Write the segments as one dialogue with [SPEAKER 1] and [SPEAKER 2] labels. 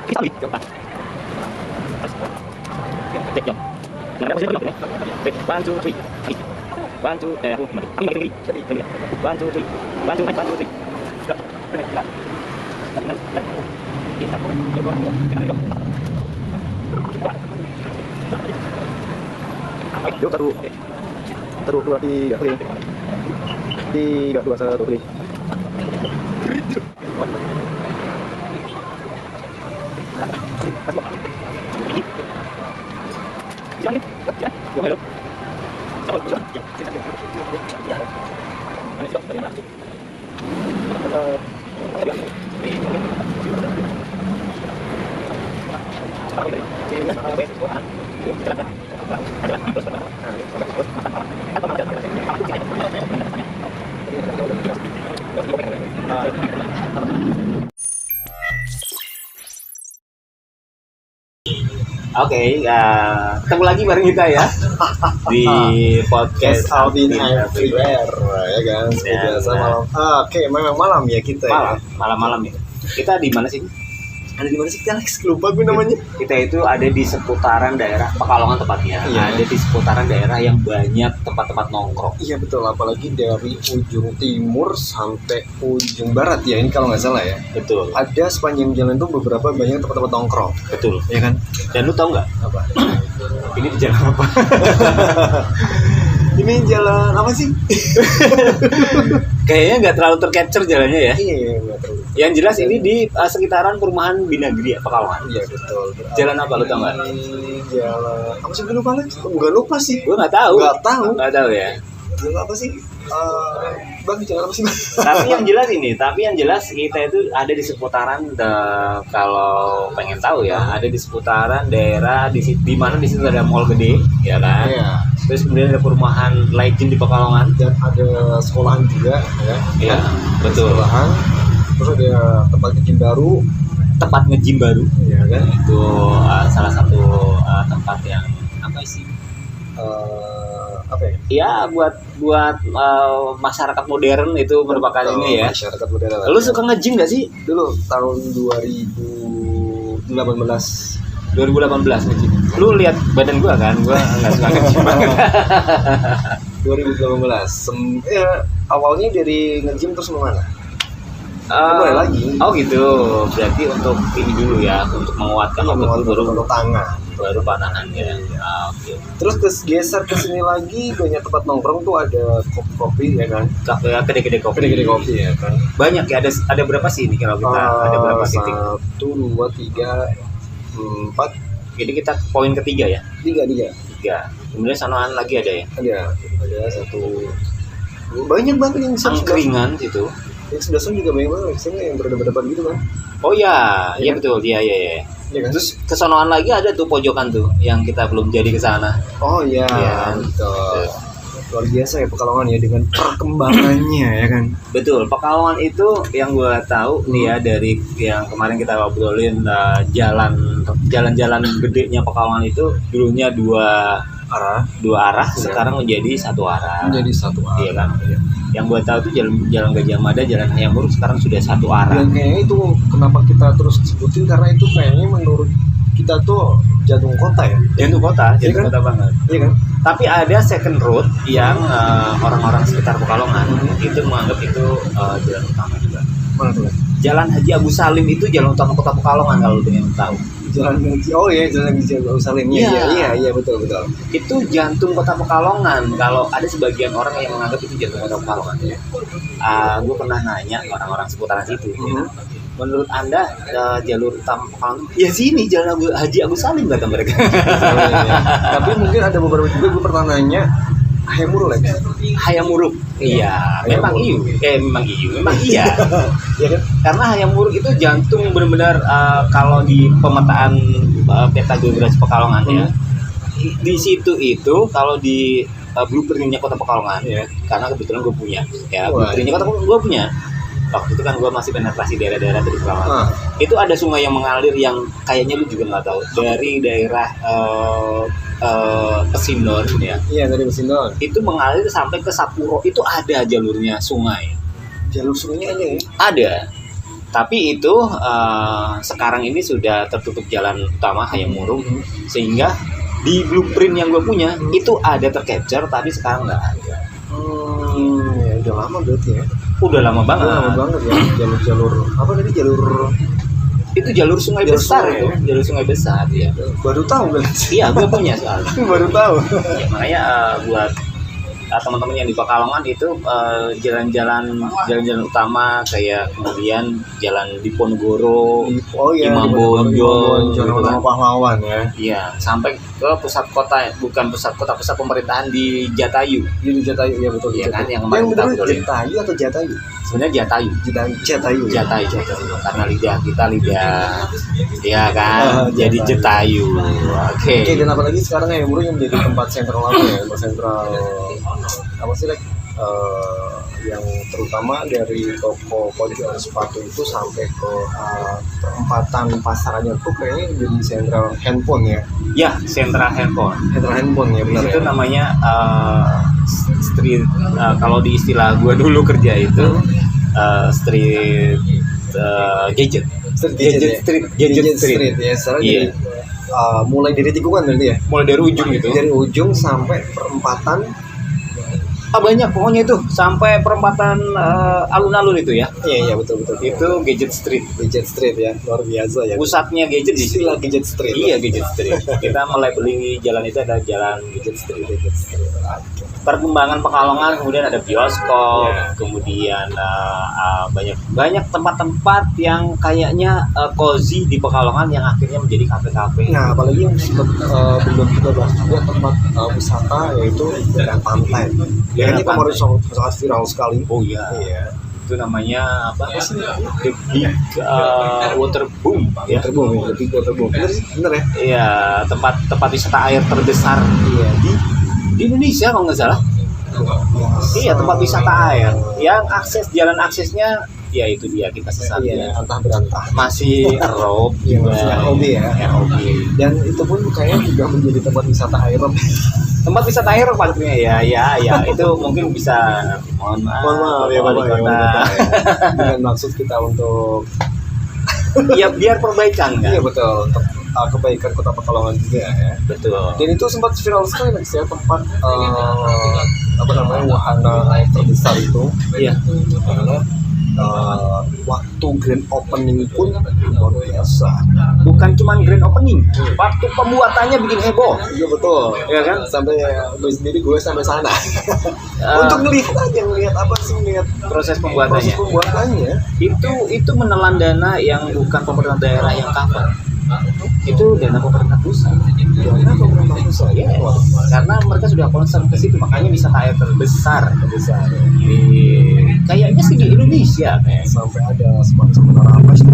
[SPEAKER 1] Kita lebih cepat. Cek jam. Nah, ada posisi berapa? Cek 1 2 3. 1 2 aku gimana? Aku nggak ngerti. 1 2 3. 1 2 3. Stop. Yuk satu dua tiga kali. 3 2 1 kali.
[SPEAKER 2] Oke, ketemu lagi bareng kita ya di podcast
[SPEAKER 3] Out in Everywhere, ya kan? Seperti biasa malam. Oke, memang malam ya kita ya.
[SPEAKER 2] malam ya. Kita di mana sih?
[SPEAKER 3] Ada di mana sih kita, Alex? Lupa gue namanya.
[SPEAKER 2] Kita itu ada di seputaran daerah Pekalongan tepatnya.
[SPEAKER 3] Iya.
[SPEAKER 2] Ada di seputaran daerah yang banyak tempat-tempat nongkrong.
[SPEAKER 3] Iya betul, apalagi dari ujung timur sampai ujung barat ya. Ini kalau nggak salah ya.
[SPEAKER 2] Betul,
[SPEAKER 3] Ada sepanjang jalan tuh beberapa banyak tempat-tempat nongkrong,
[SPEAKER 2] betul.
[SPEAKER 3] ya kan?
[SPEAKER 2] Dan lu tau nggak?
[SPEAKER 3] Apa?
[SPEAKER 2] Ini di jalan apa?
[SPEAKER 3] Ini jalan apa sih?
[SPEAKER 2] Kayaknya nggak terlalu tercapture jalannya ya.
[SPEAKER 3] Iya, nggak tahu.
[SPEAKER 2] Yang jelas ini di sekitaran perumahan Binagri ya, Pekalongan.
[SPEAKER 3] Iya betul.
[SPEAKER 2] Jalan apa lu tau nggak?
[SPEAKER 3] Jalan apa sih? Gue lupa, Alex. Nggak lupa sih.
[SPEAKER 2] Gue nggak tahu.
[SPEAKER 3] Nggak tahu.
[SPEAKER 2] Nggak tahu ya.
[SPEAKER 3] Jalan apa sih? Bang, jalan apa sih?
[SPEAKER 2] Tapi yang jelas kita itu ada di seputaran kalau pengen tahu ya, ada di seputaran daerah di mana di situ ada mall gede, ya kan?
[SPEAKER 3] Iya.
[SPEAKER 2] Terus kemudian ada perumahan Legend di Pekalongan.
[SPEAKER 3] Dan ada sekolahan juga, ya.
[SPEAKER 2] Iya, betul.
[SPEAKER 3] Sekolahan. Terus ada tempat gym baru,
[SPEAKER 2] Tempat nge-gym baru.
[SPEAKER 3] ya kan?
[SPEAKER 2] Itu salah satu tempat yang apa sih?
[SPEAKER 3] Apa ya?
[SPEAKER 2] Ya buat masyarakat modern itu merupakan ini ya.
[SPEAKER 3] Masyarakat modern.
[SPEAKER 2] Lu suka nge-gym gak sih?
[SPEAKER 3] Dulu tahun 2018.
[SPEAKER 2] 2018 nge-gym. Lu lihat badan gua kan? Gua enggak suka nge-gym banget.
[SPEAKER 3] 2018. Ya, awalnya dari nge-gym terus kemana? Mulai lagi.
[SPEAKER 2] Oh gitu. Berarti untuk ini dulu ya, untuk menguatkan otot
[SPEAKER 3] Untuk tangan.
[SPEAKER 2] baru panahan ya. Oke.
[SPEAKER 3] Terus geser ke sini lagi banyak tempat nongkrong tuh, ada kopi ya kan?
[SPEAKER 2] Kedai-kedai kopi.
[SPEAKER 3] Kedai kopi ya kan?
[SPEAKER 2] Banyak ya, ada berapa sih ini kalau kita ada berapa titik?
[SPEAKER 3] 1, 2, 3, 4,
[SPEAKER 2] Jadi kita poin ketiga ya.
[SPEAKER 3] 3.
[SPEAKER 2] 3. Kemudian sanoan lagi ada ya.
[SPEAKER 3] Ada satu, banyak banget yang
[SPEAKER 2] Angkringan gitu.
[SPEAKER 3] yang sebelah sana juga banyak banget yang berdebat-debat gitu kan.
[SPEAKER 2] Oh ya, iya betul. Iya.
[SPEAKER 3] Ya kan?
[SPEAKER 2] Terus kesonoan lagi ada tuh pojokan tuh yang kita belum jadi ke sana.
[SPEAKER 3] Oh iya,
[SPEAKER 2] Iya.
[SPEAKER 3] betul. Luar biasa ya Pekalongan ya dengan perkembangannya ya kan.
[SPEAKER 2] Betul, Pekalongan itu yang gue tahu nih ya dari yang kemarin kita ngobrolin jalan-jalan gedenya Pekalongan itu dulunya dua arah,
[SPEAKER 3] Iya.
[SPEAKER 2] sekarang menjadi satu arah.
[SPEAKER 3] Menjadi satu arah.
[SPEAKER 2] Iya kan? Yang gue tahu tuh jalan Gajah Mada, jalan Hayam Wuruk sekarang sudah satu arah.
[SPEAKER 3] Dan kayaknya itu kenapa kita terus sebutin, karena itu kayaknya menurut kita tuh jantung kota ya.
[SPEAKER 2] Jantung kota,
[SPEAKER 3] Iya kan?
[SPEAKER 2] kota banget.
[SPEAKER 3] Iya kan?
[SPEAKER 2] Tapi ada second road yang orang-orang sekitar Pekalongan itu menganggap itu jalan utama juga.
[SPEAKER 3] Mana tuh?
[SPEAKER 2] Jalan Haji Agus Salim itu jalan utama kota Pekalongan kalau dengan tahu.
[SPEAKER 3] Jalan Haji Salim. Iya, betul.
[SPEAKER 2] Itu jantung kota Pekalongan. Kalau ada sebagian orang yang menganggap itu jantung kota Pekalongan. Gue pernah nanya orang-orang seputaran situ. Ya. Menurut Anda jalur utama Pekalongan? Ya sini jalan Haji Agus Salim kata mereka.
[SPEAKER 3] Tapi mungkin ada beberapa juga gue pernah nanya Hayam Wuruk lagi.
[SPEAKER 2] Hayam Wuruk. Iya, memang iya.
[SPEAKER 3] Iya kan?
[SPEAKER 2] Karena Hayam Wuruk itu jantung benar-benar kalau di pemetaan peta geografis Pekalongan ya. Di situ itu kalau di blueprintnya kota Pekalongan, karena kebetulan gue punya, ya blueprintnya kota Pekalongan gue punya. Waktu itu kan gue masih penetrasi daerah-daerah dari Pekalongan. Itu ada sungai yang mengalir yang kayaknya lu juga nggak tahu, dari daerah Pesindon ya.
[SPEAKER 3] Iya, dari Pesindon.
[SPEAKER 2] Itu mengalir sampai ke Sapuro, itu ada jalurnya sungai.
[SPEAKER 3] Jalur sungainya ada ya?
[SPEAKER 2] Ada. Tapi itu sekarang ini sudah tertutup jalan utama Hayam Wuruk, sehingga di blueprint yang gue punya itu ada tercapture, tapi sekarang nggak ada.
[SPEAKER 3] Ya, udah lama berarti ya.
[SPEAKER 2] Udah lama banget.
[SPEAKER 3] Udah lama banget ya. Jalur apa tadi
[SPEAKER 2] Itu jalur sungai
[SPEAKER 3] Jalur
[SPEAKER 2] besar
[SPEAKER 3] sungai
[SPEAKER 2] ya, jalur sungai besar ya.
[SPEAKER 3] baru tahu kan?
[SPEAKER 2] Iya, gue punya soalnya.
[SPEAKER 3] Baru tahu.
[SPEAKER 2] Ya, makanya buat teman-teman yang di Pekalongan itu jalan-jalan utama kayak kemudian jalan Diponegoro, Imam Bonjol,
[SPEAKER 3] Jalan Utama Pahlawan ya.
[SPEAKER 2] iya, sampai ke pusat kota, bukan pusat kota, pusat pemerintahan di Jatayu.
[SPEAKER 3] Di Jatayu ya betul.
[SPEAKER 2] Iya kan, yang
[SPEAKER 3] Yang
[SPEAKER 2] kemarin kita
[SPEAKER 3] betul
[SPEAKER 2] obrolin.
[SPEAKER 3] Jatayu atau Jatayu?
[SPEAKER 2] Sebenarnya Jatayu.
[SPEAKER 3] Jatayu.
[SPEAKER 2] Jatayu, karena lidah kita ya kan, jadi Jatayu. Oke.
[SPEAKER 3] Oke, dan apalagi sekarang Hayam Wuruk yang menjadi tempat sentral apa ya? Tempat sentral apa sih, yang terutama dari toko pojokan sepatu itu sampai ke perempatan pasarannya tuh kayaknya jadi sentral handphone ya.
[SPEAKER 2] Ya, sentra handphone.
[SPEAKER 3] Sentral handphone ya,
[SPEAKER 2] Di
[SPEAKER 3] benar
[SPEAKER 2] situ
[SPEAKER 3] ya.
[SPEAKER 2] namanya street, kalau di istilah gue dulu kerja itu street gadget. Gadget street.
[SPEAKER 3] Ya, sekarang
[SPEAKER 2] Iya.
[SPEAKER 3] jadi mulai dari tikungan berarti ya.
[SPEAKER 2] Mulai dari ujung gitu.
[SPEAKER 3] Dari ujung sampai perempatan.
[SPEAKER 2] Banyak pokoknya itu sampai perempatan alun-alun itu ya.
[SPEAKER 3] Iya betul.
[SPEAKER 2] Itu gadget street.
[SPEAKER 3] Gadget street ya, luar biasa ya.
[SPEAKER 2] Pusatnya gadget di situ.
[SPEAKER 3] Istilah gadget street.
[SPEAKER 2] Iya, gadget street. Kita mulai beli jalan itu ada jalan gadget street. Perkembangan Pekalongan, kemudian ada bioskop, kemudian banyak tempat-tempat yang kayaknya cozy di Pekalongan yang akhirnya menjadi kafe-kafe.
[SPEAKER 3] Nah, apalagi yang belum kita bahas juga tempat wisata yaitu daerah pantai. Ya, ini kemarin sangat viral sekali.
[SPEAKER 2] Oh iya. Itu namanya apa sih? The Big Water Boom ya.
[SPEAKER 3] Waterboom. Bener ya?
[SPEAKER 2] Iya, tempat wisata air terbesar di Indonesia kalau nggak salah. Iya, tempat wisata air yang jalan aksesnya ya itu dia, kita sesat
[SPEAKER 3] Iya,
[SPEAKER 2] ya.
[SPEAKER 3] antah berantah.
[SPEAKER 2] Masih rob
[SPEAKER 3] Iya,
[SPEAKER 2] juga.
[SPEAKER 3] masih ROB ya.
[SPEAKER 2] ROB.
[SPEAKER 3] Dan itu pun kayaknya juga menjadi tempat wisata air.
[SPEAKER 2] Tempat wisata air pastinya ya itu mungkin bisa mohon maaf
[SPEAKER 3] ya
[SPEAKER 2] wali
[SPEAKER 3] Bapak ya,
[SPEAKER 2] kota.
[SPEAKER 3] wali kota ya. Dengan maksud kita untuk
[SPEAKER 2] Ya biar perbaikan kan.
[SPEAKER 3] iya betul, untuk kebaikan Kota Pekalongan juga ya.
[SPEAKER 2] Betul.
[SPEAKER 3] Dan itu sempat viral sekali Lex, ya, tempat apa namanya, wahana air terbesar itu.
[SPEAKER 2] Iya.
[SPEAKER 3] Karena waktu grand opening pun luar biasa.
[SPEAKER 2] Bukan cuma grand opening, waktu pembuatannya bikin heboh.
[SPEAKER 3] Iya betul,
[SPEAKER 2] Ya kan?
[SPEAKER 3] Sampai gue sampai sana untuk ngelihat apa sih, ngelihat
[SPEAKER 2] Proses
[SPEAKER 3] proses
[SPEAKER 2] pembuatannya.
[SPEAKER 3] pembuatannya.
[SPEAKER 2] Itu menelan dana yang bukan pemerintah daerah yang cover. Itu dana pemerintah pusat.
[SPEAKER 3] Karena pemerintah pusat
[SPEAKER 2] Ya, karena mereka sudah concern ke situ, makanya wisata air terbesar di kayaknya sih di Indonesia kayak.
[SPEAKER 3] sampai ada semacam menara apa sih?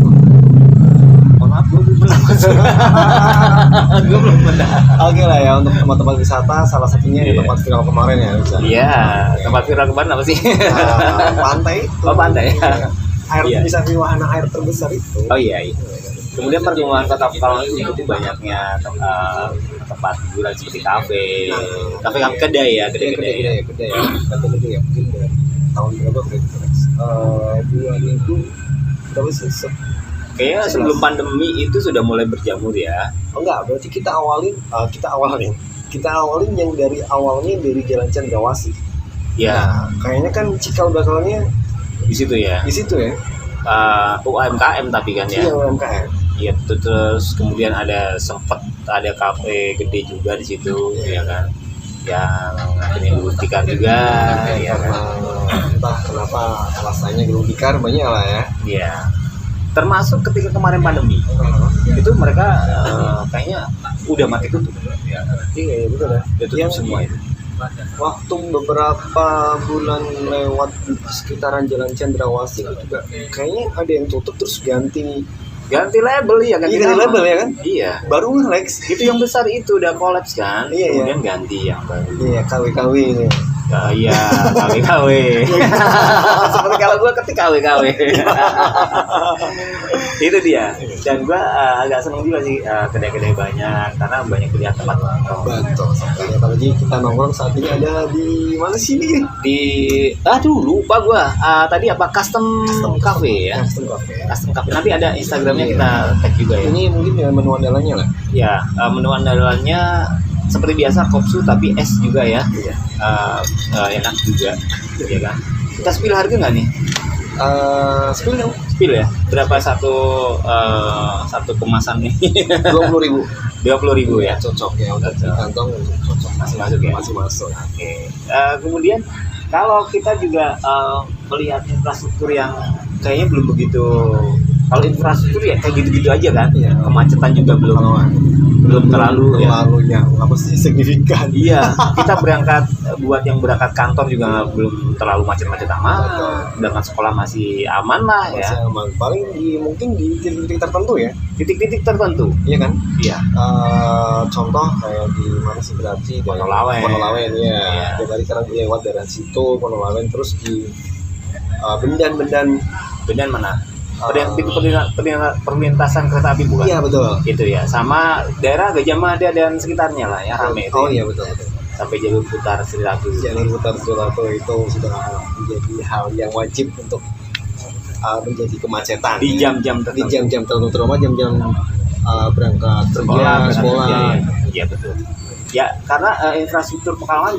[SPEAKER 2] Mohon maaf, gue belum pernah.
[SPEAKER 3] Oke lah ya, untuk tempat-tempat wisata salah satunya di
[SPEAKER 2] Iya.
[SPEAKER 3] tempat viral kemarin ya bisa.
[SPEAKER 2] Iya, tempat viral kemarin apa sih?
[SPEAKER 3] Pantai itu.
[SPEAKER 2] Oh, pantai.
[SPEAKER 3] Air
[SPEAKER 2] Iya.
[SPEAKER 3] bisa wahana air terbesar itu.
[SPEAKER 2] Oh iya. Kemudian perkembangan Kota Pekalongan itu mengikuti banyaknya tempat hiburan seperti kafe, kafe kedai ya, kedai-kedai.
[SPEAKER 3] Gede ya. Mungkin dari tahun berapa berarti? 2000 berapa sih?
[SPEAKER 2] Kayaknya sebelum pandemi itu sudah mulai berjamur ya.
[SPEAKER 3] Oh enggak, berarti kita awalin yang dari awalnya dari Jalan Cendrawasih.
[SPEAKER 2] Ya,
[SPEAKER 3] Kayaknya kan cikal bakalnya
[SPEAKER 2] di situ ya.
[SPEAKER 3] di situ ya.
[SPEAKER 2] UMKM tapi kan ya.
[SPEAKER 3] Iya, UMKM.
[SPEAKER 2] Iya, terus kemudian sempat ada kafe gede juga di situ, ya kan. Yang akhirnya dibuktikan juga, ya kan.
[SPEAKER 3] Entah kenapa alasannya gulung tikar banyak lah ya.
[SPEAKER 2] Iya. Termasuk ketika kemarin pandemi, itu mereka kayaknya udah mati tutup.
[SPEAKER 3] Iya betul ya.
[SPEAKER 2] Udah tutup semua itu.
[SPEAKER 3] Waktu beberapa bulan lewat di sekitaran Jalan Cendrawasih juga kayaknya ada yang tutup terus ganti
[SPEAKER 2] Label ya, ganti
[SPEAKER 3] Iya, ganti
[SPEAKER 2] nama.
[SPEAKER 3] label ya kan?
[SPEAKER 2] Iya.
[SPEAKER 3] baru Lex.
[SPEAKER 2] Itu yang besar itu udah kolaps kan,
[SPEAKER 3] Iya,
[SPEAKER 2] kemudian ganti yang baru.
[SPEAKER 3] Iya, KW ini.
[SPEAKER 2] Iya, KW. Seperti kalau gue ketik KW. Itu dia. Dan gua agak seneng juga sih kedai-kedai banyak karena banyak pilihan tempat nongkrong.
[SPEAKER 3] Betul sekali. Apalagi kita nongkrong saat ini ada di mana sih nih?
[SPEAKER 2] Di lupa gua. Tadi apa custom cafe ya.
[SPEAKER 3] Custom Cafe.
[SPEAKER 2] Custom cafe. Nanti ada Instagramnya kita tag juga ya.
[SPEAKER 3] Ini mungkin ya menu andalannya lah.
[SPEAKER 2] Ya, menu andalannya seperti biasa kopsu tapi es juga ya.
[SPEAKER 3] Iya.
[SPEAKER 2] Enak juga, ya kan. Kita spill harga nggak nih?
[SPEAKER 3] Spill dong.
[SPEAKER 2] Spill ya. Berapa satu kemasan nih?
[SPEAKER 3] 20.000.
[SPEAKER 2] 20.000 ya.
[SPEAKER 3] Cocok ya untuk di kantong, cocok
[SPEAKER 2] Masih masuk ya?
[SPEAKER 3] Masih masuk.
[SPEAKER 2] Oke. Kemudian kalau kita juga melihat infrastruktur yang kayaknya belum begitu. Kalau infrastruktur ya kayak gitu-gitu aja kan.
[SPEAKER 3] Iya.
[SPEAKER 2] Kemacetan juga belum terlalu ya.
[SPEAKER 3] Terlalunya apa sih signifikan?
[SPEAKER 2] Iya, kita buat yang berangkat kantor juga belum terlalu macet-macet amat. Dengan sekolah masih aman lah ya.
[SPEAKER 3] Masih aman. Paling mungkin di titik-titik tertentu ya.
[SPEAKER 2] Titik-titik tertentu.
[SPEAKER 3] Iya kan?
[SPEAKER 2] Iya.
[SPEAKER 3] Contoh kayak di mana sih berarti
[SPEAKER 2] Monolawen.
[SPEAKER 3] Monolawen ya.
[SPEAKER 2] Iya.
[SPEAKER 3] Dia dari sekarang lewat dari situ Monolawen terus di Bendan
[SPEAKER 2] mana? Pintu perlintasan kereta api bukan?
[SPEAKER 3] Iya betul.
[SPEAKER 2] Gitu ya. Sama daerah Gajah Mada dan sekitarnya lah ya rame itu.
[SPEAKER 3] Oh
[SPEAKER 2] ya.
[SPEAKER 3] iya betul.
[SPEAKER 2] Sampai jalur putar Sri Ratu.
[SPEAKER 3] Jalur putar Surato itu sudah menjadi hal yang wajib untuk menjadi kemacetan
[SPEAKER 2] Di jam-jam
[SPEAKER 3] di
[SPEAKER 2] tertentu.
[SPEAKER 3] jam-jam tertentu, terutama jam-jam berangkat sekolah.
[SPEAKER 2] Iya betul. Ya karena infrastruktur Pekalongan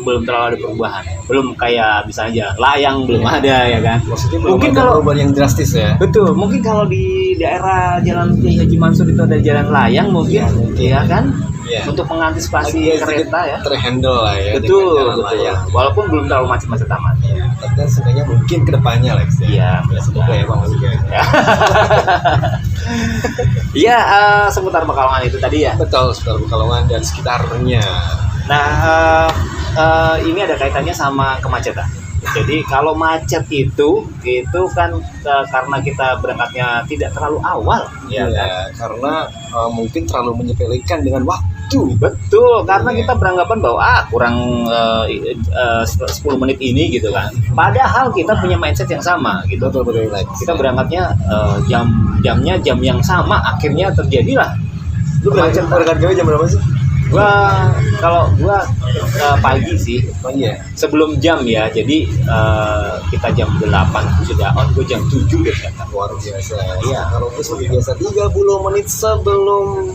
[SPEAKER 2] belum terlalu ada perubahan. Belum kayak bisa aja layang belum ada ya kan.
[SPEAKER 3] Maksudnya belum
[SPEAKER 2] Mungkin
[SPEAKER 3] ada
[SPEAKER 2] kalau
[SPEAKER 3] perubahan yang drastis ya.
[SPEAKER 2] betul, mungkin kalau di daerah Jalan Kiai Haji Mansur itu ada jalan layang mungkin, ya kan?
[SPEAKER 3] Iya.
[SPEAKER 2] Untuk mengantisipasi
[SPEAKER 3] Agak
[SPEAKER 2] kereta ya.
[SPEAKER 3] terhandle lah ya.
[SPEAKER 2] Betul,
[SPEAKER 3] dengan jalan
[SPEAKER 2] betul.
[SPEAKER 3] layang.
[SPEAKER 2] Walaupun belum terlalu macet-macet amat.
[SPEAKER 3] Iya, tapi kan sebenarnya mungkin kedepannya Lex ya.
[SPEAKER 2] Iya,
[SPEAKER 3] Semoga ya Bang juga.
[SPEAKER 2] Iya, seputar Pekalongan itu tadi ya.
[SPEAKER 3] Betul, sekitar Pekalongan dan sekitarnya.
[SPEAKER 2] Nah, ini ada kaitannya sama kemacetan. Jadi kalau macet itu kan karena kita berangkatnya tidak terlalu awal, ya kan?
[SPEAKER 3] Karena mungkin terlalu menyepelekan dengan waktu.
[SPEAKER 2] Betul, karena kita beranggapan bahwa kurang 10 menit ini gitu kan. Padahal kita punya mindset yang sama gitu.
[SPEAKER 3] Betul Lex.
[SPEAKER 2] Kita berangkatnya jamnya jam yang sama, akhirnya terjadilah. Lu
[SPEAKER 3] berangkat gawe jam berapa sih?
[SPEAKER 2] Kalau gua pagi sih.
[SPEAKER 3] Pagi ya?
[SPEAKER 2] Sebelum jam ya, jadi kita jam 8 sudah on, gue jam 7 udah datang.
[SPEAKER 3] Luar biasa.
[SPEAKER 2] Iya.
[SPEAKER 3] Kalau gue seperti biasa 30 menit sebelum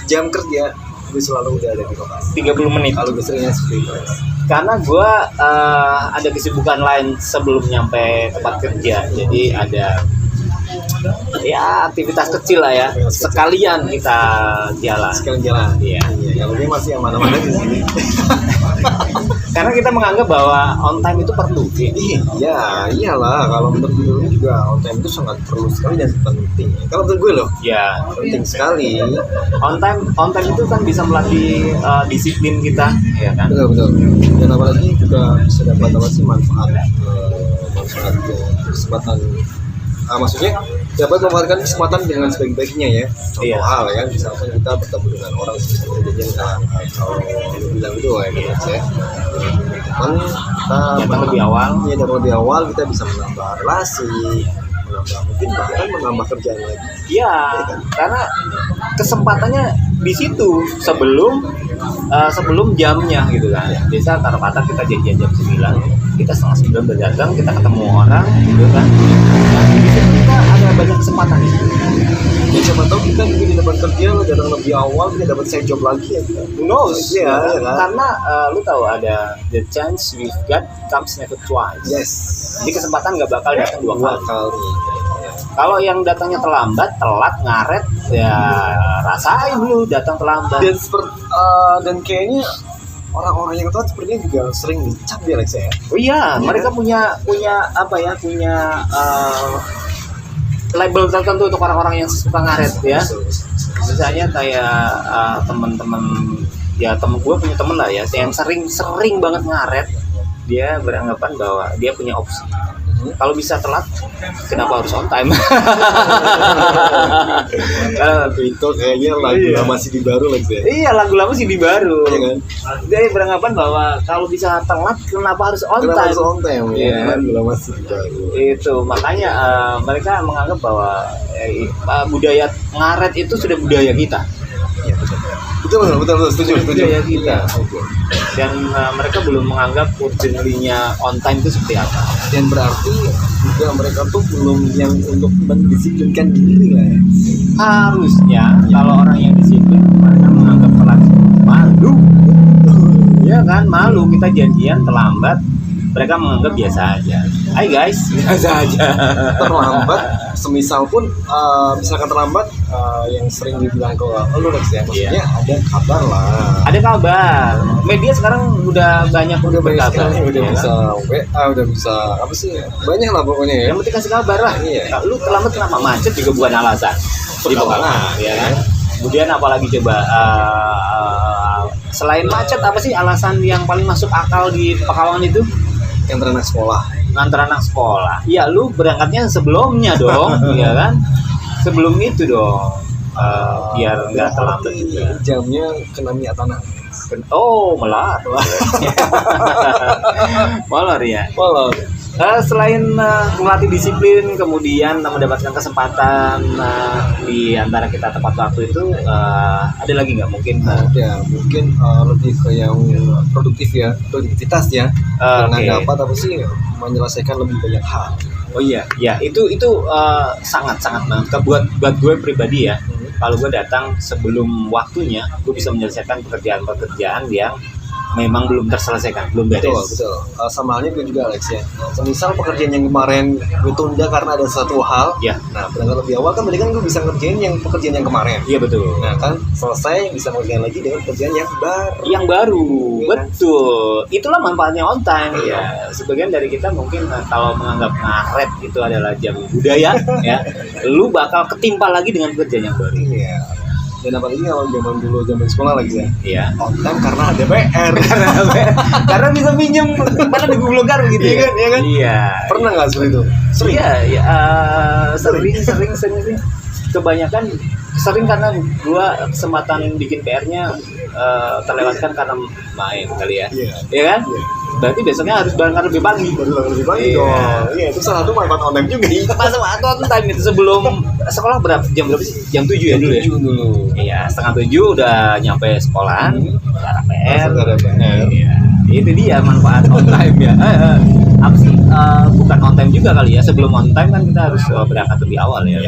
[SPEAKER 3] jam kerja gue selalu udah ada di lokasi.
[SPEAKER 2] 30 menit.
[SPEAKER 3] Kalau gue seringnya seperti itu.
[SPEAKER 2] Karena gue ada kesibukan lain sebelum nyampe tempat kerja, jadi ada ya aktivitas kecil lah ya. Sekalian kita jalan.
[SPEAKER 3] Sekalian jalan.
[SPEAKER 2] Iya.
[SPEAKER 3] Kalau dia masih aman-aman aja sih.
[SPEAKER 2] Karena kita menganggap bahwa on time itu perlu.
[SPEAKER 3] Iya, iyalah. Kalau menurut gue juga on time itu sangat perlu sekali dan penting. Kalau menurut gue loh,
[SPEAKER 2] Ya,
[SPEAKER 3] penting sekali.
[SPEAKER 2] on time itu kan bisa melatih disiplin kita, ya kan?
[SPEAKER 3] Betul. Dan apalagi juga bisa dapat apa sih manfaat kesempatan. Maksudnya dapat memanfaatkan kesempatan dengan sebaik-baiknya ya. Contoh
[SPEAKER 2] Iya.
[SPEAKER 3] hal ya, misalkan kita bertemu dengan orang seperti jajan kalau bilang itu ya gitu ya. Teman kita
[SPEAKER 2] Datang lebih awal.
[SPEAKER 3] Iya, datang lebih awal kita bisa menambah relasi, mungkin bahkan menambah kerjaan lagi.
[SPEAKER 2] Iya, karena kesempatannya di situ sebelum jamnya gitu kan. Biasa kata-kata kita janjian jam 9, kita setengah 9 berdagang, kita ketemu orang gitu kan. Nah, di situ kita ada banyak kesempatan.
[SPEAKER 3] Ya, siapa tahu kita juga di tempat kerja datang lebih awal, kita dapat side job lagi ya.
[SPEAKER 2] Who knows?
[SPEAKER 3] Iya, kan?
[SPEAKER 2] Karena lu tahu ada the chance we've got comes never twice.
[SPEAKER 3] Yes.
[SPEAKER 2] Jadi kesempatan nggak bakal datang dua kali.
[SPEAKER 3] kali.
[SPEAKER 2] Kalau yang datangnya terlambat, telat, ngaret, ya rasain lu datang terlambat.
[SPEAKER 3] Dan kayaknya orang-orang yang telat sepertinya juga sering dicap ya Lex ya.
[SPEAKER 2] Oh iya, mereka punya apa ya? Punya label tertentu untuk orang-orang yang suka ngaret ya. Misalnya kayak teman-teman ya, temen gue punya temen lah ya yang sering banget ngaret. Dia beranggapan bahwa dia punya opsi. Kalau bisa telat, kenapa harus on time?
[SPEAKER 3] Itu kayaknya lagu
[SPEAKER 2] Iya.
[SPEAKER 3] lama CD baru lagi ya.
[SPEAKER 2] Iya, lagu lama sih di baru.
[SPEAKER 3] Iya kan?
[SPEAKER 2] Dia beranggapan bahwa kalau bisa telat, kenapa harus on
[SPEAKER 3] Kenapa
[SPEAKER 2] time?
[SPEAKER 3] harus on time?
[SPEAKER 2] Iya.
[SPEAKER 3] Ya, lagu lama CD baru.
[SPEAKER 2] Itu makanya mereka menganggap bahwa budaya ngaret itu sudah budaya kita.
[SPEAKER 3] Betul, setuju.
[SPEAKER 2] Budaya kita.
[SPEAKER 3] Oke.
[SPEAKER 2] Dan mereka belum menganggap urgency-nya on time itu seperti apa.
[SPEAKER 3] Dan berarti juga mereka tuh belum yang untuk mendisiplinkan diri lah ya.
[SPEAKER 2] Harusnya kalau orang yang disiplin mereka menganggap telat malu. Ya kan, malu kita janjian terlambat. Mereka menganggap biasa aja. Hai guys, biasa aja.
[SPEAKER 3] Terlambat, semisal pun misalkan terlambat yang sering dibilang ke lu Lex ya, maksudnya ada kabar lah.
[SPEAKER 2] Ada kabar. Media sekarang udah banyak
[SPEAKER 3] Udah banyak
[SPEAKER 2] berkabar.
[SPEAKER 3] sekali, udah
[SPEAKER 2] Ya
[SPEAKER 3] bisa
[SPEAKER 2] kan?
[SPEAKER 3] WA, udah bisa apa sih? Banyak lah pokoknya ya.
[SPEAKER 2] Yang penting kasih kabar lah.
[SPEAKER 3] Iya.
[SPEAKER 2] Kalau lu terlambat kenapa macet juga bukan alasan. Di Pekalongan, ya kan? Kemudian apalagi coba selain macet apa sih alasan yang paling masuk akal di Pekalongan itu?
[SPEAKER 3] Yang anak sekolah.
[SPEAKER 2] Nganter anak sekolah. Iya, lu berangkatnya sebelumnya dong, ya kan? Sebelum itu dong. Biar nggak terlambat juga.
[SPEAKER 3] Jamnya kena minyak tanah.
[SPEAKER 2] Oh, melar. Molor ya.
[SPEAKER 3] Walau
[SPEAKER 2] Selain melatih disiplin, kemudian mendapatkan kesempatan di antara kita tepat waktu itu, ada lagi nggak mungkin?
[SPEAKER 3] ya mungkin lebih ke yang produktif ya, produktivitas ya. Karena
[SPEAKER 2] Oke.
[SPEAKER 3] dapat apa sih menyelesaikan lebih banyak hal.
[SPEAKER 2] Oh iya, ya itu sangat banget. Buat gue pribadi ya, kalau gue datang sebelum waktunya, gue bisa menyelesaikan pekerjaan yang memang belum terselesaikan, belum beres.
[SPEAKER 3] Betul. Sama halnya gue juga Alex ya. Semisal pekerjaan yang kemarin gue tunda karena ada satu hal.
[SPEAKER 2] Ya.
[SPEAKER 3] Nah, berangkat lebih awal kan berarti kan gue bisa ngerjain yang pekerjaan yang kemarin.
[SPEAKER 2] Iya betul.
[SPEAKER 3] Nah kan selesai bisa ngerjain lagi dengan pekerjaan yang baru.
[SPEAKER 2] Yang baru,
[SPEAKER 3] Iya.
[SPEAKER 2] betul. Itulah manfaatnya on time.
[SPEAKER 3] Iya.
[SPEAKER 2] Ya, sebagian dari kita mungkin kalau menganggap ngaret itu adalah jam budaya, ya, lu bakal ketimpa lagi dengan pekerjaan yang baru.
[SPEAKER 3] Iya. Dan apalagi kalau zaman sekolah lagi ya.
[SPEAKER 2] Iya.
[SPEAKER 3] On time karena ada PR.
[SPEAKER 2] Karena bisa pinjam mana di Google Gar gitu ya kan? Iya kan? Iya.
[SPEAKER 3] Pernah nggak seperti itu?
[SPEAKER 2] Iya, ya, sering sih. Kebanyakan sering karena gua kesempatan bikin PR-nya terlewatkan karena main kali ya.
[SPEAKER 3] Iya.
[SPEAKER 2] Iya kan? Berarti besoknya harus berangkat lebih pagi.
[SPEAKER 3] Lebih pagi
[SPEAKER 2] Iya.
[SPEAKER 3] dong. Iya, itu salah satu manfaat on time juga.
[SPEAKER 2] Masa waktu on time itu sebelum sekolah jam berapa sih? Jam 7 ya dulu ya?
[SPEAKER 3] dulu.
[SPEAKER 2] Iya, setengah 7 udah nyampe sekolahan, ada PR.
[SPEAKER 3] Ada PR.
[SPEAKER 2] Iya. Itu dia manfaat on time ya. Apa sih? Bukan on time juga kali ya. Sebelum on time kan kita harus berangkat lebih awal ya.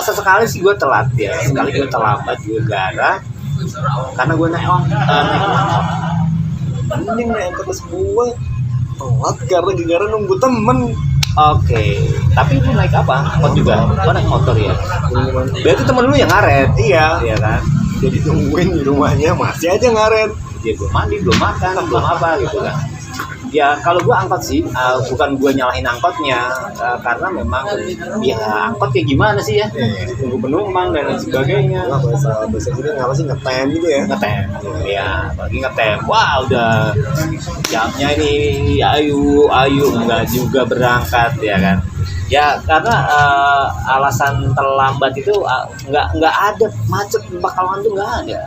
[SPEAKER 2] Sesekali sih gue telat ya. Sekali gue terlambat juga karena gue naik angkot.
[SPEAKER 3] Mending naik angkot semua telat karena gara-gara nunggu temen.
[SPEAKER 2] Oke, tapi lu naik apa? Angkot juga? Gua naik motor ya. Berarti temen lu yang ngaret?
[SPEAKER 3] Iya.
[SPEAKER 2] Iya kan?
[SPEAKER 3] Jadi tungguin di rumahnya masih aja ngaret.
[SPEAKER 2] Dia belum mandi, belum makan, belum apa gitu kan. Ya kalau gua angkot sih, bukan gua nyalahin angkotnya, karena memang ya angkot kayak gimana sih ya, tunggu penumpang dan lain sebagainya.
[SPEAKER 3] Nah, bahasa sini ngapa sih ngetem gitu ya?
[SPEAKER 2] Ngetem, ya apalagi ngetem. Wah udah jamnya ini, ayo enggak juga berangkat ya kan. Ya karena alasan terlambat itu nggak ada macet di Pekalongan tuh nggak ada.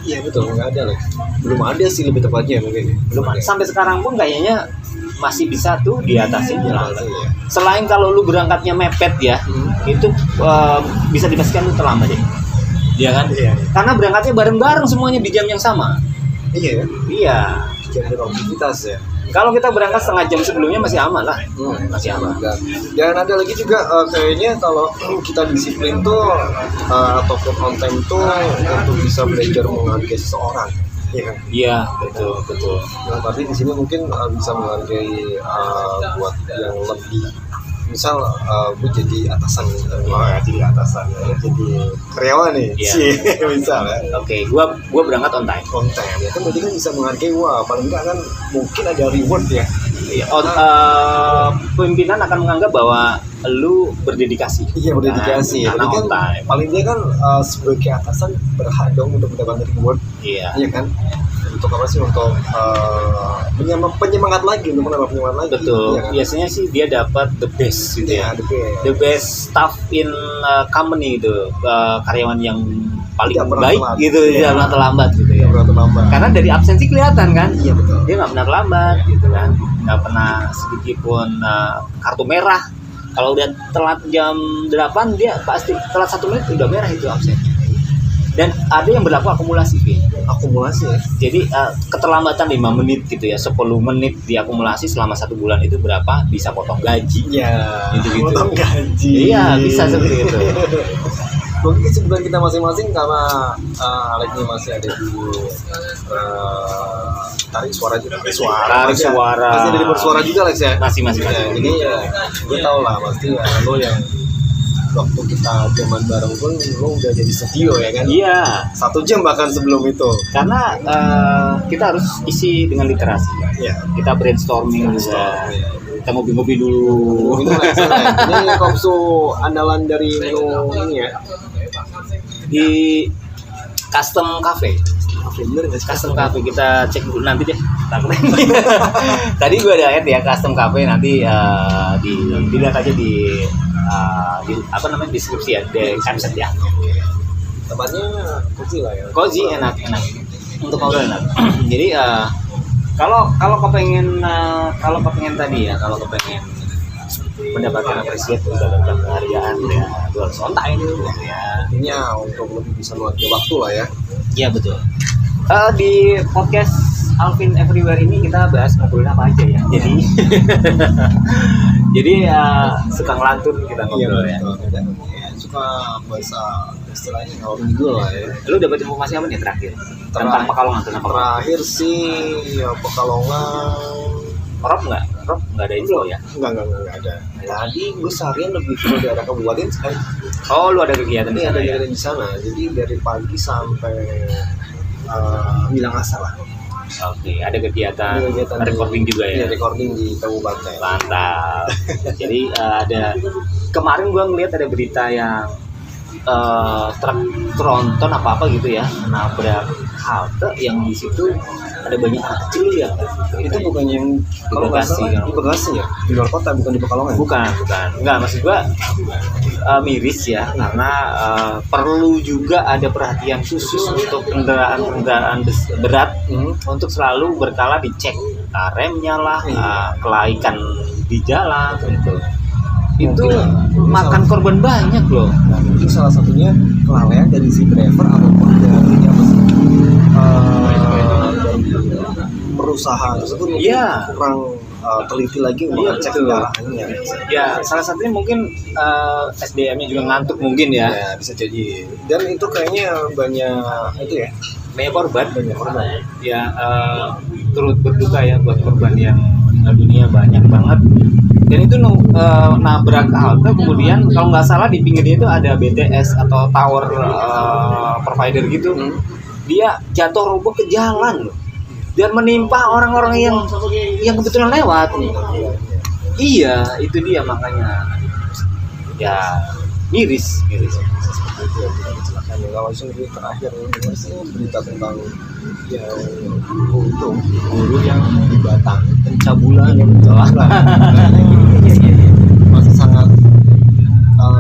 [SPEAKER 3] Iya betul, nggak ada loh. Belum ada sih lebih tepatnya mungkin.
[SPEAKER 2] Belum ada. Sampai sekarang pun kayaknya masih bisa tuh diatasin jalan.
[SPEAKER 3] Iya.
[SPEAKER 2] Selain kalau lu berangkatnya mepet ya, itu bisa dipastikan lu terlambat deh. Iya kan?
[SPEAKER 3] Iya.
[SPEAKER 2] Karena berangkatnya bareng-bareng semuanya di jam yang sama.
[SPEAKER 3] Iya.
[SPEAKER 2] Iya.
[SPEAKER 3] Jam beraktivitas ya.
[SPEAKER 2] Kalau kita berangkat setengah jam sebelumnya masih aman lah. Masih aman.
[SPEAKER 3] Dan ada lagi juga kayaknya kalau kita disiplin tuh ataupun on time tuh untuk bisa belajar menghargai seseorang. Iya kan?
[SPEAKER 2] Iya, betul.
[SPEAKER 3] Nah, tapi di sini mungkin bisa menghargai buat yang lebih. Misal gue jadi atasan, jadi karyawan nih,
[SPEAKER 2] Iya.
[SPEAKER 3] sih misal ya.
[SPEAKER 2] Oke, gua berangkat on time.
[SPEAKER 3] Konten ya kan berarti kan bisa menghargai, wah paling enggak kan mungkin ada reward ya.
[SPEAKER 2] Iya, pimpinan akan menganggap bahwa lu berdedikasi.
[SPEAKER 3] Iya, berdedikasi.
[SPEAKER 2] Karena
[SPEAKER 3] Jadi kan
[SPEAKER 2] on time.
[SPEAKER 3] paling dia kan sebagai atasan berhak dong untuk mendapatkan reward.
[SPEAKER 2] Iya.
[SPEAKER 3] Iya kan? Untuk apa sih? Untuk penyemangat lagi, untuk menambah penyemangat lagi.
[SPEAKER 2] Betul.
[SPEAKER 3] Iya kan?
[SPEAKER 2] Biasanya sih dia dapat the best gitu
[SPEAKER 3] Iya,
[SPEAKER 2] ya.
[SPEAKER 3] the best.
[SPEAKER 2] The best staff in company itu, karyawan yang paling
[SPEAKER 3] Tidak pernah
[SPEAKER 2] baik
[SPEAKER 3] telat.
[SPEAKER 2] gitu,
[SPEAKER 3] Iya.
[SPEAKER 2] tidak pernah terlambat gitu ya.
[SPEAKER 3] Yang berapa lambat?
[SPEAKER 2] Karena dari absensi kelihatan kan,
[SPEAKER 3] Iya betul.
[SPEAKER 2] dia nggak pernah terlambat gitu kan, nggak pernah sedikit pun kartu merah. Kalau udah telat jam 8 dia pasti telat 1 menit udah merah itu absen. Dan ada yang berlaku akumulasi, Vin.
[SPEAKER 3] Akumulasi ya.
[SPEAKER 2] Jadi keterlambatan 5 menit gitu ya, 10 menit diakumulasi selama 1 bulan itu berapa, bisa potong gaji.
[SPEAKER 3] Iya.
[SPEAKER 2] Gitu-gitu.
[SPEAKER 3] Potong gaji.
[SPEAKER 2] Iya, bisa seperti itu.
[SPEAKER 3] Mungkin sebulan kita masing-masing karena Alex ini masih ada di tarik suara juga.
[SPEAKER 2] Tarik
[SPEAKER 3] Masih-
[SPEAKER 2] suara.
[SPEAKER 3] Masih ada di bersuara juga Alex ya.
[SPEAKER 2] Masih.
[SPEAKER 3] Ya, jadi ya, gue tau lah pasti ya, lo yang waktu kita zaman bareng pun lo udah jadi studio ya kan.
[SPEAKER 2] Iya,
[SPEAKER 3] 1 jam bahkan sebelum itu.
[SPEAKER 2] karena kita harus isi dengan literasi.
[SPEAKER 3] Iya.
[SPEAKER 2] Kita brainstorming juga. Kita ngopi-ngopi dulu.
[SPEAKER 3] Ini Alex, ini kopsu andalan dari menu ini ya.
[SPEAKER 2] Di custom cafe.
[SPEAKER 3] Bener nggak sih?
[SPEAKER 2] Custom cafe kita cek dulu nanti deh. Tadi gue ada add ya custom cafe, nanti dilihat aja di apa namanya deskripsi ya, di caption ya.
[SPEAKER 3] Tempatnya cozy lah ya.
[SPEAKER 2] Cozy, enak untuk ngobrol enak. Jadi kalau kepengen tadi ya, kalau kepengen mendapatkan apresiasi mendapatkan penghargaan ya, gue harus on time ya.
[SPEAKER 3] Intinya untuk lebih bisa melatih waktu lah ya.
[SPEAKER 2] Iya betul. Di podcast Alvin Everywhere ini kita bahas ngobrolin apa aja ya. Jadi suka ngelantun kita ngobrol ya.
[SPEAKER 3] betul. Dan suka bahasa istilahnya ngalor ngidul lah ya.
[SPEAKER 2] Lu dapat informasi apa nih terakhir tentang Pekalongan? Tentang Pekalongan.
[SPEAKER 3] Terakhir sih ya Pekalongan
[SPEAKER 2] Rob nggak ada info ya?
[SPEAKER 3] enggak ada. Tadi gue seharian lebih ke daerah kabupaten sekali.
[SPEAKER 2] Oh, lu ada kegiatan di
[SPEAKER 3] Ini
[SPEAKER 2] sana
[SPEAKER 3] ada
[SPEAKER 2] ya?
[SPEAKER 3] kegiatan di sana. Jadi dari pagi sampai bilang asal lah.
[SPEAKER 2] Oke, ada kegiatan,
[SPEAKER 3] Ada kegiatan
[SPEAKER 2] recording juga ya?
[SPEAKER 3] Iya, recording di kabupaten.
[SPEAKER 2] Mantap. Jadi ada kemarin gua ngeliat ada berita yang truk tronton apa gitu ya, nabrak halte yang di situ ada banyak anak kecil ya.
[SPEAKER 3] Itu bukan yang kalau nggak
[SPEAKER 2] Bekasi,
[SPEAKER 3] salah
[SPEAKER 2] kan?
[SPEAKER 3] di Bekasi ya, di luar kota, bukan di Pekalongan.
[SPEAKER 2] Bukan. Enggak, maksud gua miris ya, karena perlu juga ada perhatian khusus untuk kendaraan berat untuk selalu berkala dicek remnya lah, kelaikan di jalan gitu. Itu makan korban banyak loh.
[SPEAKER 3] Nah, mungkin salah satunya kelalaian dari si driver ataupun dari apa sih, dari perusahaan tersebut mungkin
[SPEAKER 2] Iya.
[SPEAKER 3] kurang teliti lagi untuk
[SPEAKER 2] Iya,
[SPEAKER 3] cek
[SPEAKER 2] betul.
[SPEAKER 3] kendaraannya.
[SPEAKER 2] Ya, salah satunya mungkin SDM-nya juga ngantuk mungkin ya.
[SPEAKER 3] Ya, bisa jadi. Dan itu kayaknya banyak itu ya,
[SPEAKER 2] Banyak korban.
[SPEAKER 3] banyak korban.
[SPEAKER 2] Ya, turut berduka ya buat korban yang meninggal dunia banyak banget. Dan itu nabrak halte, kemudian kalau nggak salah di pinggirnya itu ada BTS atau tower provider gitu. Dia jatuh roboh ke jalan loh. Dan menimpa orang-orang yang kebetulan lewat. Iya, itu dia makanya. Ya, miris.
[SPEAKER 3] Seperti itu ya, tidak kecelakaan. Ya, kalau sendiri terakhir dengar sih berita tentang yang guru yang di Batang pencabulan yang masih sangat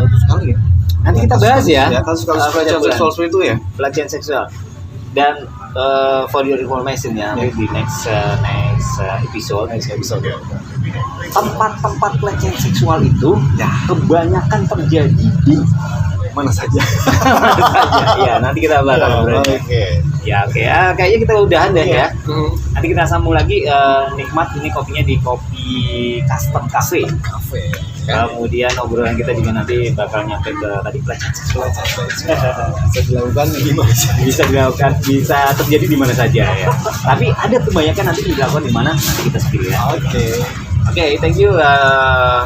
[SPEAKER 3] itu sekali ya.
[SPEAKER 2] Nanti kita bahas ya.
[SPEAKER 3] Kasus-kasus pelecehan
[SPEAKER 2] pencabulan.
[SPEAKER 3] seksual seperti itu ya.
[SPEAKER 2] Pelecehan seksual. Dan for your information ya, di next episode, tempat-tempat pelecehan seksual itu kebanyakan terjadi di
[SPEAKER 3] Mana saja.
[SPEAKER 2] ya, nanti kita bahas.
[SPEAKER 3] Oke.
[SPEAKER 2] Ya, oke. Kayaknya kita udahan deh ya.
[SPEAKER 3] Hmm.
[SPEAKER 2] Nanti kita sambung lagi. Nikmat ini kopinya di Kopi Custom Cafe.
[SPEAKER 3] Kafe.
[SPEAKER 2] Kemudian obrolan kita juga nanti bakal nyampe ke tadi pelecehan seksual.
[SPEAKER 3] Bisa dilakukan di mana saja.
[SPEAKER 2] Bisa dilakukan, bisa terjadi di mana saja ya. Tapi ada kebanyakan nanti dilakukan di mana, nanti kita spill ya. Oke, thank you.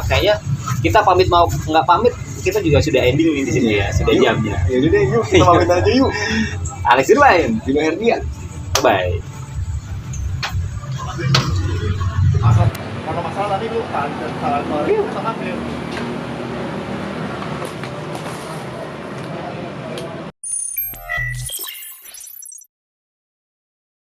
[SPEAKER 2] Kayaknya kita pamit mau nggak pamit, kita juga sudah ending nih di sini ya, sudah jamnya.
[SPEAKER 3] Ya udah deh, yuk kita pamit aja yuk.
[SPEAKER 2] Alex Irlain,
[SPEAKER 3] Dino Herdia.
[SPEAKER 2] bye.
[SPEAKER 4] Kalau masalah tadi lu kan kesalahan sama